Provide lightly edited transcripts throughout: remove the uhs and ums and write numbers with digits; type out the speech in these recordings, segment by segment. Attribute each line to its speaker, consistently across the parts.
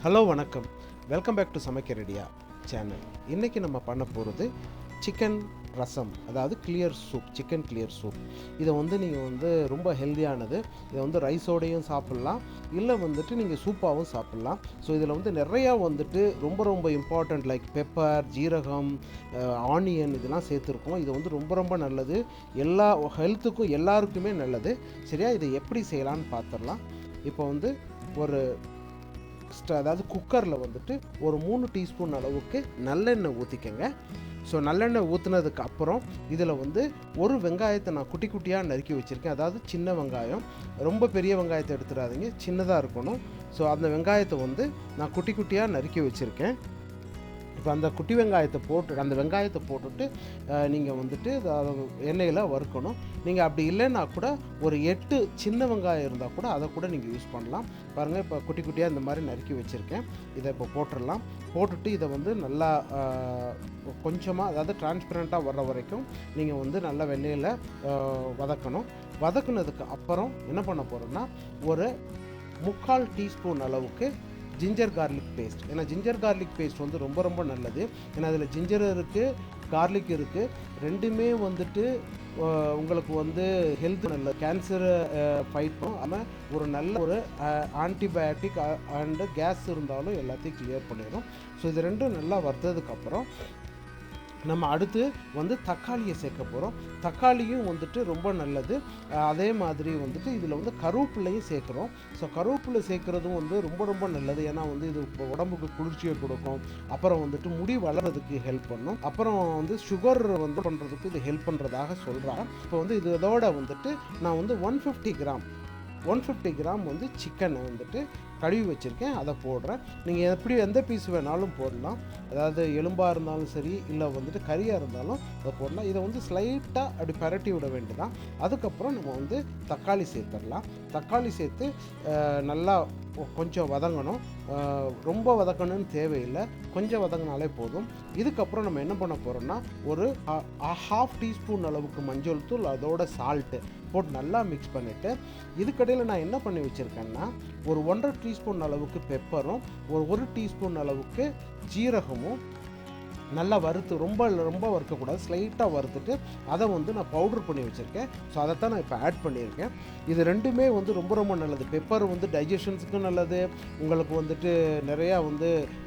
Speaker 1: Hello வணக்கம், welcome back to சமைக்க ரெடியா சேனல். இன்றைக்கி நம்ம பண்ண போகிறது சிக்கன் ரசம், அதாவது clear soup, chicken clear soup. இதை நீங்கள் ரொம்ப ஹெல்தியானது. இதை ரைஸோடையும் சாப்பிட்லாம், இல்லை நீங்கள் சூப்பாகவும் சாப்பிட்லாம். ஸோ இதில் நிறையா ரொம்ப இம்பார்ட்டண்ட், லைக் பெப்பர், ஜீரகம், ஆனியன் இதெல்லாம் சேர்த்துருக்கோம். இது ரொம்ப நல்லது, எல்லா ஹெல்த்துக்கும் எல்லாருக்குமே நல்லது. சரியா, இதை எப்படி செய்யலான்னு பார்த்துடலாம். இப்போ ஒரு அதாவது குக்கரில் ஒரு 3 டீஸ்பூன் அளவுக்கு நல்லெண்ணெய் ஊற்றிக்கங்க. ஸோ நல்லெண்ணெய் ஊற்றுனதுக்கு அப்புறம் இதில் ஒரு வெங்காயத்தை நான் குட்டி குட்டியாக நறுக்கி வச்சுருக்கேன். அதாவது சின்ன வெங்காயம், ரொம்ப பெரிய வெங்காயத்தை எடுத்துடாதீங்க, சின்னதாக இருக்கணும். ஸோ அந்த வெங்காயத்தை நான் குட்டி குட்டியாக நறுக்கி வச்சுருக்கேன். இப்போ அந்த குட்டி வெங்காயத்தை அந்த வெங்காயத்தை போட்டுட்டு நீங்கள் எண்ணெயில் வறுக்கணும். நீங்கள் அப்படி இல்லைன்னா கூட ஒரு 8 சின்ன வெங்காயம் இருந்தால் கூட அதை கூட நீங்கள் யூஸ் பண்ணலாம். பாருங்கள், இப்போ குட்டி குட்டியாக இந்த மாதிரி நறுக்கி வச்சுருக்கேன். இதை இப்போ போட்டுடலாம். போட்டுட்டு இதை நல்லா கொஞ்சமாக, அதாவது டிரான்ஸ்பரண்ட்டாக வர்ற வரைக்கும் நீங்கள் நல்லா வெண்ணெயில் வதக்கணும். வதக்குனதுக்கு அப்புறம் என்ன பண்ண போகிறோன்னா, ஒரு 3/4 டீஸ்பூன் அளவுக்கு ஜிஞ்சர் கார்லிக் பேஸ்ட். ஏன்னா ஜிஞ்சர் கார்லிக் பேஸ்ட் ரொம்ப நல்லது. ஏன்னா அதில் ஜிஞ்சர் இருக்குது, கார்லிக் இருக்குது, ரெண்டுமே உங்களுக்கு ஹெல்த் நல்லது, கேன்சரை ஃபைட் பண்ணும். ஆனால் ஒரு நல்ல ஒரு ஆன்டிபயோட்டிக் அண்டு கேஸ் இருந்தாலும் எல்லாத்தையும் கிளியர் பண்ணிடும். ஸோ இது ரெண்டும் நல்லா வறுத்ததுக்கப்புறம் நம்ம அடுத்து தக்காளியை சேர்க்க போகிறோம். தக்காளியும் ரொம்ப நல்லது. அதே மாதிரி இதில் கருவேப்பிலையும் சேர்க்குறோம். ஸோ கருவேப்பிலை சேர்க்குறதும் ரொம்ப நல்லது. ஏன்னா இது உடம்புக்கு குளிர்ச்சியை கொடுக்கும். அப்புறம் முடி வளர்கிறதுக்கு ஹெல்ப் பண்ணும். அப்புறம் சுகர் பண்ணுறதுக்கு இது ஹெல்ப் பண்ணுறதாக சொல்கிறாங்க. இப்போ இதோட நான் 150 கிராம் சிக்கனை கழுவி வச்சுருக்கேன், அதை போடுறேன். நீங்கள் எந்த பீஸ் வேணாலும் போடலாம். அதாவது எலும்பாக இருந்தாலும் சரி, இல்லை கறியாக இருந்தாலும் அதை போடலாம். இதை ஸ்லைட்டாக அப்படி பரட்டி விட வேண்டியதான். அதுக்கப்புறம் நம்ம தக்காளி சேர்த்துடலாம். தக்காளி சேர்த்து நல்லா கொஞ்சம் வதங்கணும். ரொம்ப வதக்கணும்னு தேவையில்லை, கொஞ்சம் வதங்கினாலே போதும். இதுக்கப்புறம் நம்ம என்ன பண்ண போகிறோம்னா, ஒரு 1/2 டீஸ்பூன் அளவுக்கு மஞ்சள் தூள், அதோட சால்ட்டு போட்டு நல்லா மிக்ஸ் பண்ணிவிட்டு, இதுக்கடையில் நான் என்ன பண்ணி வச்சுருக்கேன்னா, ஒரு 1.5 டீஸ்பூன் அளவுக்கு பெப்பரும், ஒரு 1 டீஸ்பூன் அளவுக்கு ஜீரகமும் நல்லா வறுத்து, ரொம்ப வறுக்கக்கூடாது, ஸ்லைட்டாக வறுத்துட்டு அதை நான் பவுடர் பண்ணி வச்சுருக்கேன். ஸோ அதைத்தான் நான் இப்போ ஆட் பண்ணியிருக்கேன். இது ரெண்டுமே ரொம்ப நல்லது. பெப்பர் டைஜஷன்ஸுக்கும் நல்லது, உங்களுக்கு நிறையா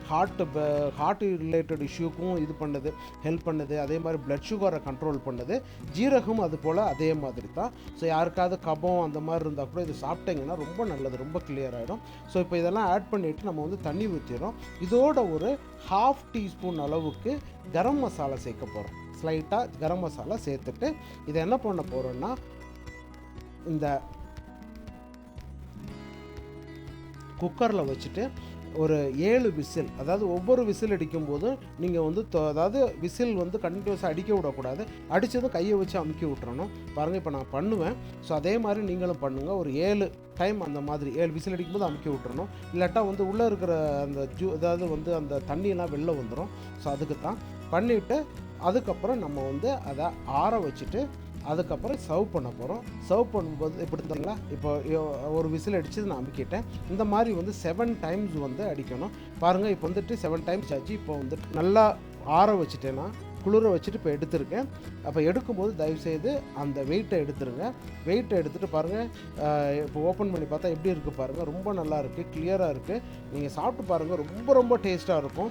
Speaker 1: ஹார்ட் ரிலேட்டட் இஷ்யூக்கும் இது பண்ணுது, ஹெல்ப் பண்ணுது. அதே மாதிரி பிளட் சுகரை கண்ட்ரோல் பண்ணுது. ஜீரகம் அது போல் அதே மாதிரி தான். ஸோ யாருக்காவது கபம் அந்த மாதிரி இருந்தால் கூட இது சாப்பிட்டிங்கன்னா ரொம்ப நல்லது, ரொம்ப கிளியர் ஆகிடும். ஸோ இப்போ இதெல்லாம் ஆட் பண்ணிவிட்டு நம்ம தண்ணி ஊற்றிடும். இதோட ஒரு 1/2 டீஸ்பூன் அளவுக்கு கரம் மசாலா சேர்க்க போகிறோம். ஸ்லைட்டாக கரம் மசாலா சேர்த்துட்டு இதை என்ன பண்ண போகிறோன்னா, இந்த குக்கரில் வச்சுட்டு ஒரு 7 விசில், அதாவது ஒவ்வொரு விசில் அடிக்கும் போதும் நீங்கள் அதாவது விசில் கண்டினியூஸாக அடிக்க விடக்கூடாது. அடித்ததும் கையை வச்சு அமுக்கி விட்டுறணும். பாருங்கள், இப்போ நான் பண்ணுவேன். ஸோ அதே மாதிரி நீங்களும் பண்ணுங்கள். ஒரு 7 டைம் அந்த மாதிரி 7 விசில் அடிக்கும்போது அமுக்கி விட்டுறணும். இல்லாட்டா உள்ளே இருக்கிற அந்த அதாவது அந்த தண்ணியெல்லாம் வெளில வந்துடும். ஸோ அதுக்கு தான் பண்ணிவிட்டு, அதுக்கப்புறம் நம்ம அதை ஆற வச்சுட்டு அதுக்கப்புறம் சர்வ் பண்ண போகிறோம். சர்வ் பண்ணும்போது எப்படி இருந்தாங்களா, இப்போ ஒரு விசில் அடித்து நான் அமுக்கிட்டேன். இந்த மாதிரி 7 டைம்ஸ் அடிக்கணும். பாருங்கள், இப்போ 7 டைம்ஸ் ஆச்சு. இப்போ நல்லா ஆற வச்சுட்டேன்னா, குளிர வச்சுட்டு இப்போ எடுத்துருக்கேன். அப்போ எடுக்கும்போது தயவுசெய்து அந்த வெயிட்டை எடுத்துருங்க. வெயிட்டை எடுத்துகிட்டு பாருங்கள், இப்போ ஓப்பன் பண்ணி பார்த்தா எப்படி இருக்குது பாருங்கள், ரொம்ப நல்லா இருக்குது, கிளியராக இருக்குது. நீங்கள் சாப்பிட்டு பாருங்கள், ரொம்ப டேஸ்ட்டாக இருக்கும்.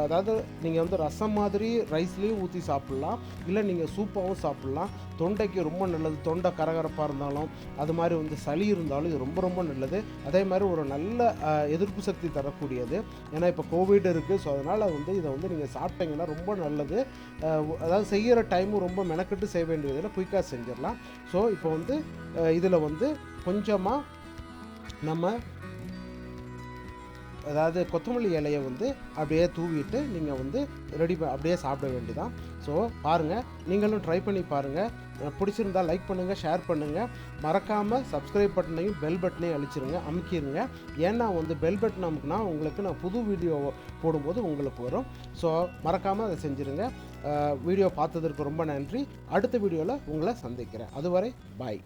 Speaker 1: அதாவது நீங்கள் ரசம் மாதிரி ரைஸ்லேயும் ஊற்றி சாப்பிட்லாம், இல்லை நீங்கள் சூப்பாகவும் சாப்பிட்லாம். தொண்டைக்கு ரொம்ப நல்லது. தொண்டை கரகரப்பாக இருந்தாலும், அது மாதிரி சளி இருந்தாலும் இது ரொம்ப நல்லது. அதே மாதிரி ஒரு நல்ல எதிர்ப்பு சக்தி தரக்கூடியது. ஏன்னா இப்போ கோவிட் இருக்குது. ஸோ அதனால் இதை நீங்கள் சாப்பிட்டீங்கன்னா ரொம்ப நல்லது. அதாவது செய்கிற டைமும் ரொம்ப மெனக்கெட்டு செய்ய வேண்டியதில் குயிக்காக செஞ்சிடலாம். ஸோ இப்போ இதில் கொஞ்சமாக நம்ம அதாவது கொத்தமல்லி இலையை அப்படியே தூவிட்டு நீங்கள் அப்படியே சாப்பிட வேண்டியதான். ஸோ பாருங்கள், நீங்களும் ட்ரை பண்ணி பாருங்கள். பிடிச்சிருந்தால் லைக் பண்ணுங்கள், ஷேர் பண்ணுங்கள். மறக்காமல் சப்ஸ்கிரைப் பட்டனையும் பெல் பட்டனையும் அமுக்கிடுங்க. ஏன்னா பெல் பட்டன் அமுக்குனா உங்களுக்கு நான் புது வீடியோ போடும்போது உங்களுக்கு வரும். ஸோ மறக்காமல் அதை செஞ்சுருங்க. வீடியோ பார்த்ததற்கு ரொம்ப நன்றி. அடுத்த வீடியோவில் உங்களை சந்திக்கிறேன். அதுவரை பாய்.